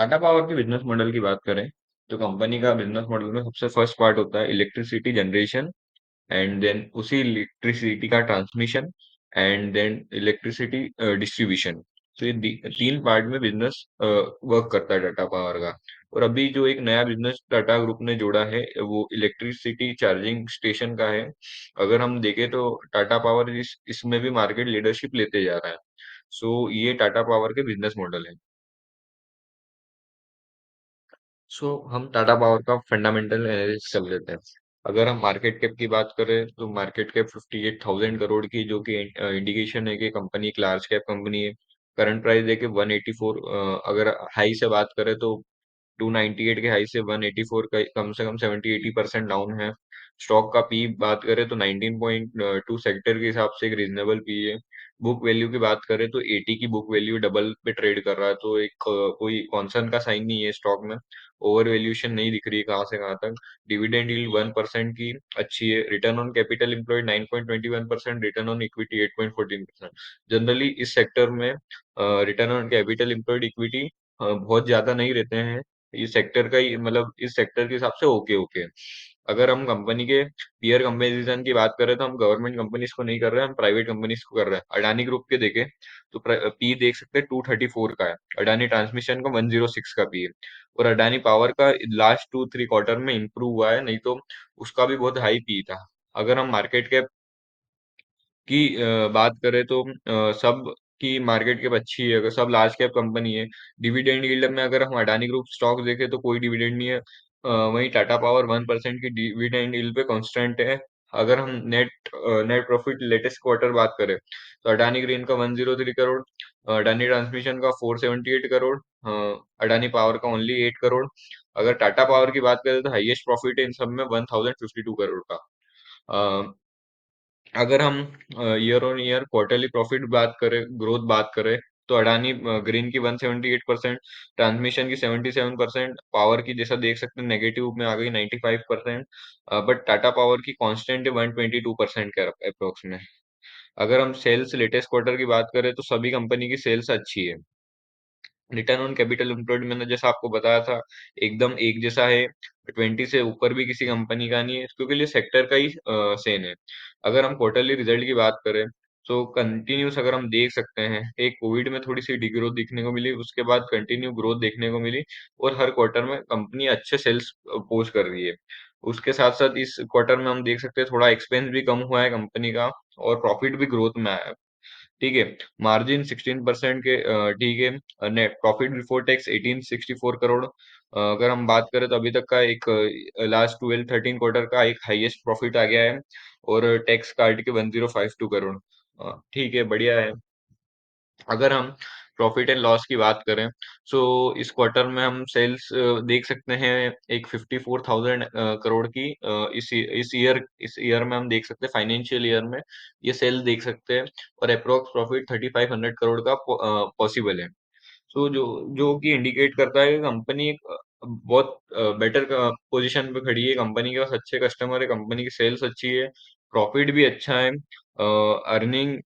Tata power के business model की बात करें तो कंपनी का बिजनेस मॉडल में सबसे फर्स्ट पार्ट होता है इलेक्ट्रिसिटी जनरेशन एंड देन उसी इलेक्ट्रिसिटी का transmission and then electricity distribution. तो ये तीन पार्ट में बिजनेस वर्क करता है टाटा पावर का। और अभी जो एक नया बिजनेस टाटा ग्रुप ने जोड़ा है वो इलेक्ट्रिसिटी चार्जिंग स्टेशन का है। अगर हम देखें तो टाटा पावर इसमें भी मार्केट लीडरशिप लेते जा रहा है। सो ये टाटा पावर के बिजनेस मॉडल है। हम टाटा पावर का फंडामेंटल एनालिसिस कर लेते हैं। अगर हम मार्केट कैप की बात करें तो मार्केट कैप 58,000 करोड़ की, जो कि इंडिकेशन है कि कंपनी एक लार्ज कैप कंपनी है। करंट प्राइस है कि 184। अगर हाई से बात करें तो 298 के हाई से 184 का कम से कम 70-80% डाउन है। स्टॉक का पी बात करें तो 19.2 सेक्टर के हिसाब से एक रीजनेबल पी है। बुक वैल्यू की बात करें तो 80 की बुक वैल्यू डबल पे ट्रेड कर रहा है, तो एक कोई कॉन्सर्न का साइन नहीं है स्टॉक में। ओवर वैल्यूएशन नहीं दिख रही है कहाँ से कहाँ तक। डिविडेंड यील्ड 1% की अच्छी है। Return on capital employed 9.21%, return on equity 8.14%। Generally इस सेक्टर में return on capital employed equity बहुत ज्यादा नहीं रहते हैं। इस सेक्टर का ही मतलब इस सेक्टर के हिसाब से ओके ओके। अगर हम कंपनी के पीयर कंपैरिजन की बात करें तो हम गवर्नमेंट कंपनीज को नहीं कर रहे हैं, हम प्राइवेट कंपनीज को कर रहे हैं। अडानी ग्रुप के देखें तो पी देख सकते हैं 234 का है। अडानी ट्रांसमिशन का 106 का पी है। और अडानी पावर का लास्ट 2-3 क्वार्टर में इंप्रूव हुआ है, नहीं तो उसका भी बहुत हाई पी था। अगर हम मार्केट कैप की बात करें तो सब की मार्केट कैप अच्छी है, अगर सब लार्ज कैप कंपनी है। डिविडेंड यील्ड में अगर हम अडानी ग्रुप स्टॉक देखें तो कोई डिविडेंड नहीं है। वहीं टाटा पावर 1% की डिविडेंड यील्ड पे कांस्टेंट है। अगर हम नेट प्रॉफिट लेटेस्ट क्वार्टर बात करें तो अडानी ग्रीन का 103 करोड़, अडानी ट्रांसमिशन का 478 करोड़, अडानी पावर का ओनली 8 करोड़। अगर टाटा पावर की बात करें तो हाईएस्ट प्रॉफिट है इन सब में 1052 करोड़ का। अगर हम year on year quarterly profit बात करें, ग्रोथ बात करें, तो अडानी ग्रीन की 178%, ट्रांसमिशन की 77%, पावर की जैसा देख सकते हैं नेगेटिव में आ गई 95%। बट टाटा पावर की कांस्टेंट है 122% के अप्रोक्स में। अगर हम सेल्स लेटेस्ट क्वार्टर की बात करें तो सभी कंपनी की सेल्स अच्छी है। रिटर्न ऑन कैपिटल एम्प्लॉयड मैंने जैसा आपको बताया था एकदम एक जैसा है। 20 से ऊपर भी किसी कंपनी का नहीं है, क्योंकि ये सेक्टर का ही सेम है। अगर हम क्वार्टरली रिजल्ट की बात करें तो कंटिन्यूस अगर हम देख सकते हैं, एक कोविड में थोड़ी सी डिग्रोथ देखने को मिली, उसके बाद कंटिन्यू ग्रोथ देखने को मिली। और हर क्वार्टर में कंपनी अच्छे सेल्स पोस्ट कर रही है। उसके साथ साथ इस क्वार्टर में हम देख सकते हैं थोड़ा एक्सपेंस भी कम हुआ है कंपनी का, और प्रॉफिट भी ग्रोथ में आया है। ठीक है। मार्जिन 16% के ठीक है। Net profit before tax 1864 crore. अगर हम बात करें तो अभी तक का एक लास्ट 12-13 क्वार्टर का एक हाईएस्ट प्रॉफिट आ गया है। और टैक्स काट के 1052 करोड़। ठीक है, बढ़िया है। अगर हम प्रॉफिट एंड लॉस की बात करें तो इस क्वार्टर में हम सेल्स देख सकते हैं एक 54,000 करोड़ की। इस ईयर में हम देख सकते हैं, फाइनेंशियल ईयर में ये सेल देख सकते हैं। और अप्रोक्स प्रॉफिट 3,500 करोड़ का पॉसिबल है। जो जो कि इंडिकेट करता है कि कंपनी एक बहुत बेटर पोजीशन पे खड़ी है। कंपनी के पास अच्छे कस्टमर है, कंपनी की सेल्स अच्छी है, प्रॉफिट भी अच्छा है। अर्निंग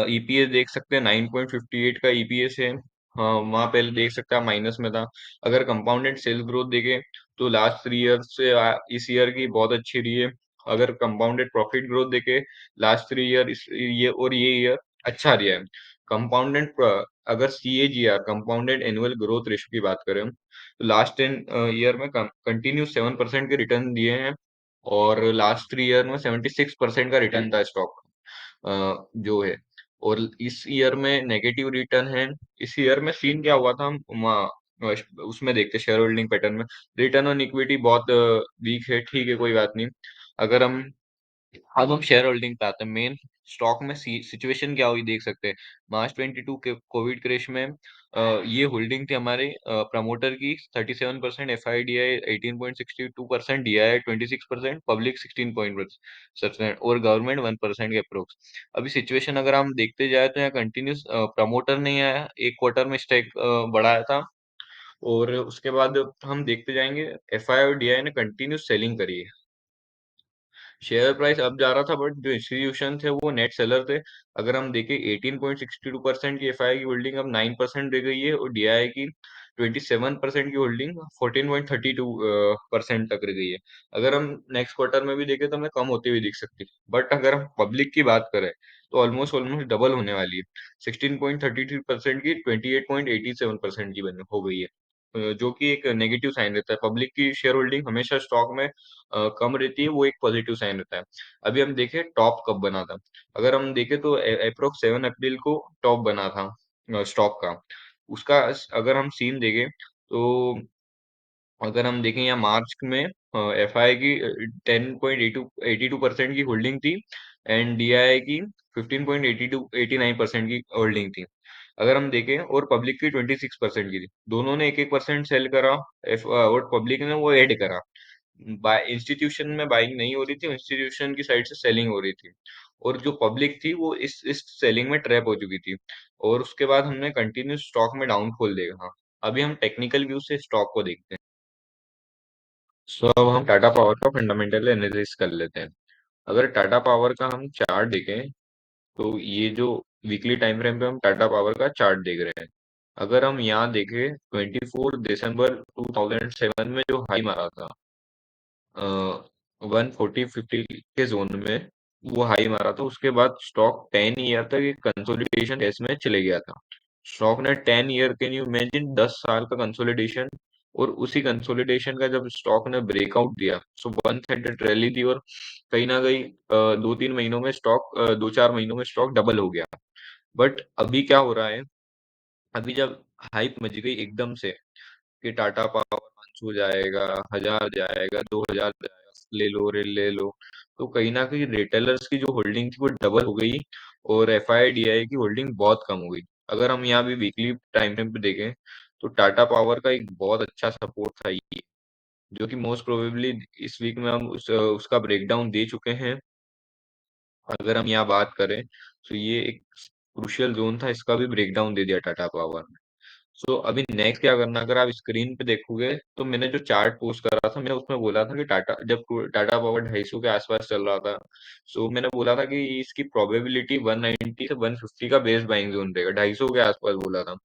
ईपीएस देख सकते हैं 9.58 का ईपीएस है। हाँ, वहां पहले देख सकते हैं माइनस में था। अगर कंपाउंडेड सेल्स ग्रोथ देखें तो लास्ट 3 ईयर से इस ईयर की बहुत अच्छी रही है। अगर कंपाउंडेड प्रॉफिट ग्रोथ देखें लास्ट 3 ईयर, इस ये और ये ईयर अच्छा रहा है। कंपाउंडेड अगर CAGR compounded annual growth ratio की बात करें तो लास्ट 10 ईयर में कंटिन्यू 7% के रिटर्न दिए हैं। और लास्ट 3 ईयर में 76% का रिटर्न था स्टॉक जो है। और इस ईयर में नेगेटिव रिटर्न है। इस ईयर में सीन क्या हुआ था, हम उसमें देखते शेयर होल्डिंग पैटर्न में रिटर्न ऑन इक्विटी बहुत वीक है। ठीक है, कोई बात नहीं। अगर हम अब हम शेयर होल्डिंग पे आते हैं। मेन स्टॉक में सिचुएशन क्या हुई देख सकते हैं। मार्च 22 के कोविड क्रैश में ये होल्डिंग थी हमारे प्रमोटर की 37%, F I D I 18.62%, D I 26%, public 16% और गवर्नमेंट 1% के अप्रोक्स। अभी सिचुएशन अगर हम देखते जाए तो यहाँ कंटिन्यूस प्रमोटर नहीं आया, एक क्वार्टर में स्टेक बढ़ाया था। और उसके बाद हम देखते जाएंगे एफ आई और डी आई ने कंटिन्यूस सेलिंग करी है। शेयर प्राइस अप जा रहा था, बट जो इंस्टीट्यूशन थे वो नेट सेलर थे। अगर हम देखें 18.62% की एफआई की होल्डिंग अब 9% रह गई है, और डीआई की 27% की होल्डिंग 14.32% तक रह गई है। अगर हम नेक्स्ट क्वार्टर में भी देखें तो हमें कम होती हुई दिख सकती है, बट अगर हम पब्लिक की बात करें तो ऑलमोस्ट ऑलमोस्ट डबल होने वाली है। 16.33% की 28.87% की बन हो गई है। जो कि एक नेगेटिव साइन रहता है। पब्लिक की शेयर होल्डिंग हमेशा स्टॉक में कम रहती है, वो एक पॉजिटिव साइन रहता है। अभी हम देखें टॉप कब बना था। अगर हम देखें तो अप्रोक्स 7 अप्रैल को टॉप बना था स्टॉक का। उसका अगर हम सीन देखें तो अगर हम देखें यहाँ मार्च में एफ आई की 10.82% की होल्डिंग थी, एंड डी आई की 15.89% की होल्डिंग थी। अगर हम देखें और पब्लिक की 26% की थी, दोनों ने एक एक परसेंट सेल करा। और पब्लिक ने वो ऐड करा। बाय इंस्टीट्यूशन में बाइंग नहीं हो रही थी, इंस्टीट्यूशन की साइड से सेलिंग हो रही थी। और जो पब्लिक थी वो इस सेलिंग में ट्रैप हो चुकी थी। और उसके बाद हमने कंटिन्यू स्टॉक में डाउनफॉल देखा। अभी हम टेक्निकल व्यू से स्टॉक को देखते हैं। सो अब हम टाटा पावर का फंडामेंटल एनालिसिस कर लेते हैं। अगर टाटा पावर का हम चार्ट देखें तो ये जो वीकली टाइम फ्रेम पे हम टाटा पावर का चार्ट देख रहे हैं। अगर हम यहाँ देखें 24 दिसंबर 2007 में जो हाई मारा था 140-50 के जोन में, वो हाई मारा था। उसके बाद स्टॉक 10 ईयर तक एक कंसोलिडेशन फेज में चले गया था। स्टॉक ने 10 ईयर, कैन यू इमेजिन, 10 साल का कंसोलिडेशन। और उसी कंसोलिडेशन का जब स्टॉक ने ब्रेकआउट दिया, सो वन साइडेड रैली थी, और कहीं ना कहीं 2-3 महीनों में स्टॉक 2-4 महीनों में स्टॉक डबल हो गया। बट अभी क्या हो रहा है, अभी जब हाइप मच गई एकदम से कि टाटा पावर 500 जाएगा, 1000 जाएगा, 2000 जाएगा, ले लो, तो कहीं ना कहीं रिटेलर्स की जो होल्डिंग थी वो डबल हो गई, और एफ आई डी आई की होल्डिंग बहुत कम हो गई। अगर हम यहाँ भी वीकली टाइम फ्रेम पे देखें तो टाटा पावर का एक बहुत अच्छा सपोर्ट था ये, जो कि मोस्ट प्रोबेबली इस वीक में हम उसका ब्रेकडाउन दे चुके हैं। अगर हम यहाँ बात करें तो ये एक क्रुशियल जोन था, इसका भी ब्रेकडाउन दे दिया टाटा पावर। सो अभी नेक्स्ट क्या करना, अगर आप स्क्रीन पे देखोगे तो मैंने जो चार्ट पोस्ट करा था, मैंने उसमें बोला था कि टाटा पावर 250 के आसपास चल रहा था, सो मैंने बोला था कि इसकी प्रोबेबिलिटी 190 से 150 का बेस बाइंग जोन रहेगा, 250 के आसपास बोला था।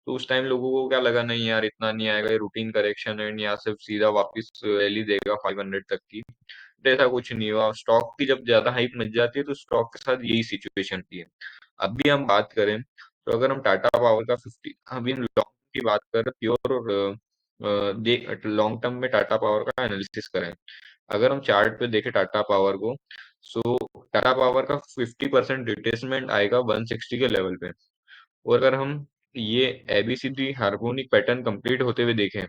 तो उस टाइम लोगों को क्या लगा, नहीं यार इतना नहीं आएगा, ये रूटीन करेक्शन है, यहाँ से सीधा वापस रैली देगा 500 तक की। तो ऐसा कुछ नहीं हुआ। स्टॉक की जब ज्यादा हाइप मच जाती है तो स्टॉक के साथ यही सिचुएशन थी। अभी हम बात करें तो अगर हम टाटा पावर का 50, अभी हम लॉन्ग की बात करें प्योर, और देख लॉन्ग टर्म में टाटा पावर का एनालिसिस करें। अगर हम चार्ट पे देखें टाटा पावर को, सो टाटा पावर का 50% रिट्रेसमेंट आएगा 160 के लेवल पे। और अगर हम ये एबीसीडी हार्मोनिक पैटर्न कंप्लीट होते हुए देखें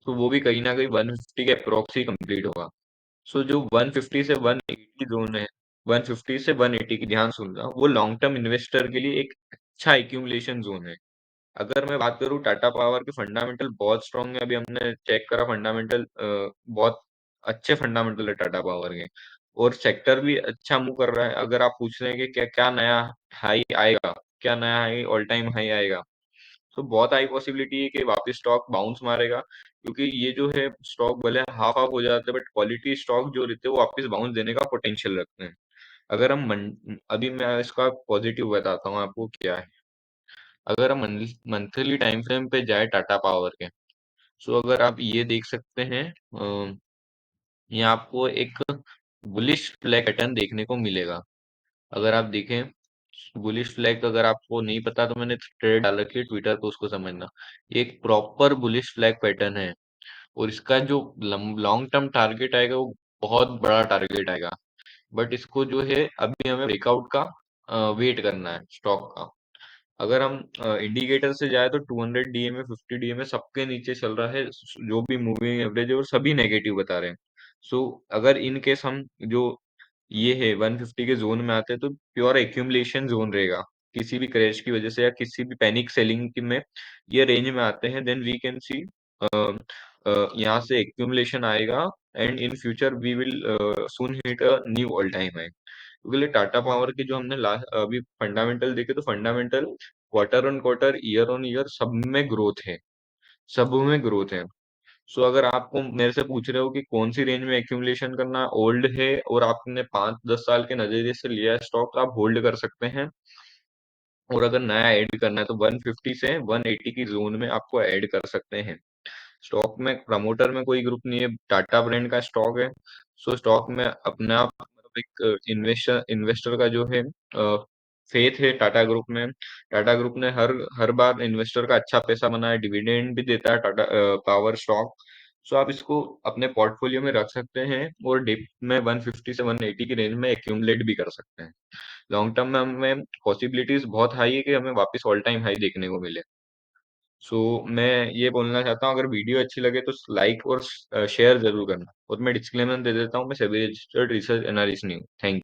तो वो भी कहीं ना कहीं 150 के अप्रोक्स ही कंप्लीट होगा। सो जो 150 से 180 जोन है, 150 से 180 की, ध्यान सुनना, वो लॉन्ग टर्म इन्वेस्टर के लिए एक अच्छा एक्यूमुलेशन जोन है। अगर मैं बात करूँ टाटा पावर के फंडामेंटल बहुत स्ट्रांग है। अभी हमने चेक करा फंडामेंटल, बहुत अच्छे फंडामेंटल है टाटा पावर के, और सेक्टर भी अच्छा मूव कर रहा है। अगर आप पूछ रहे हैं कि क्या क्या नया हाई आएगा, क्या नया हाई ऑल टाइम हाई आएगा, तो बहुत हाई पॉसिबिलिटी है कि वापस स्टॉक बाउंस मारेगा, क्योंकि ये जो है स्टॉक भले हाफ हाफ हो जाते हैं, बट क्वालिटी स्टॉक जो रहते हैं वो वापस बाउंस देने का पोटेंशियल रखते हैं। अगर हम अभी मैं इसका पॉजिटिव बताता हूँ आपको क्या है। अगर हम मंथली टाइम फ्रेम पे जाए टाटा पावर के, सो अगर आप ये देख सकते हैं, यहाँ आपको एक बुलिश फ्लैग पैटर्न देखने को मिलेगा। अगर आप देखें बुलिश फ्लैग, अगर आपको नहीं पता तो मैंने थ्रेड डाल रखी है ट्विटर पे, उसको समझना। ये एक प्रॉपर बुलिश फ्लैग पैटर्न है, और इसका जो लॉन्ग टर्म टारगेट आएगा वो बहुत बड़ा टारगेट आएगा। बट इसको जो है अभी हमें ब्रेकआउट का वेट करना है स्टॉक का। अगर हम इंडिकेटर से जाए तो 200 डीएमए, 50 डीएमए सबके नीचे चल रहा है, जो भी मूविंग एवरेज है, और सभी नेगेटिव बता रहे हैं। सो अगर इन केस हम जो ये है 150 के जोन में आते हैं तो प्योर एक्यूमुलेशन जोन रहेगा। किसी भी क्रैश की वजह से या किसी भी पैनिक सेलिंग में ये रेंज में आते हैं, देन वी कैन सी यहाँ से एक्यूमुलेशन आएगा, and in future we will soon hit a new all time high. क्योंकि टाटा पावर के जो हमने लास्ट अभी फंडामेंटल देखे तो fundamental quarter on quarter, year on year सब में ग्रोथ है, सब में ग्रोथ है। सो अगर आपको मेरे से पूछ रहे हो कि कौन सी रेंज में एक्यूमुलेशन करना ओल्ड है और आपने 5-10 साल के नजरिए से लिया है स्टॉक, तो आप होल्ड कर सकते हैं। और अगर नया ऐड करना है तो 150 से 180 की जोन में आपको ऐड कर सकते हैं। स्टॉक में प्रमोटर में कोई ग्रुप नहीं है, टाटा ब्रांड का स्टॉक है। सो स्टॉक में अपना मतलब एक इन्वेस्टर इन्वेस्टर का जो है फेथ है टाटा ग्रुप में। टाटा ग्रुप ने हर हर बार इन्वेस्टर का अच्छा पैसा बनाया, डिविडेंड भी देता है टाटा पावर स्टॉक। सो आप इसको अपने पोर्टफोलियो में रख सकते हैं और डिप में 150 से 180 की रेंज में एक्यूमुलेट भी कर सकते हैं। लॉन्ग टर्म में हमें पॉसिबिलिटीज बहुत हाई है कि हमें वापस ऑल टाइम हाई देखने को मिले। सो मैं ये बोलना चाहता हूँ, अगर वीडियो अच्छी लगे तो लाइक और शेयर जरूर करना। और मैं डिस्क्लेमर दे देता हूँ, मैं सेबी रजिस्टर्ड रिसर्च एनालिस्ट नहीं हूँ। थैंक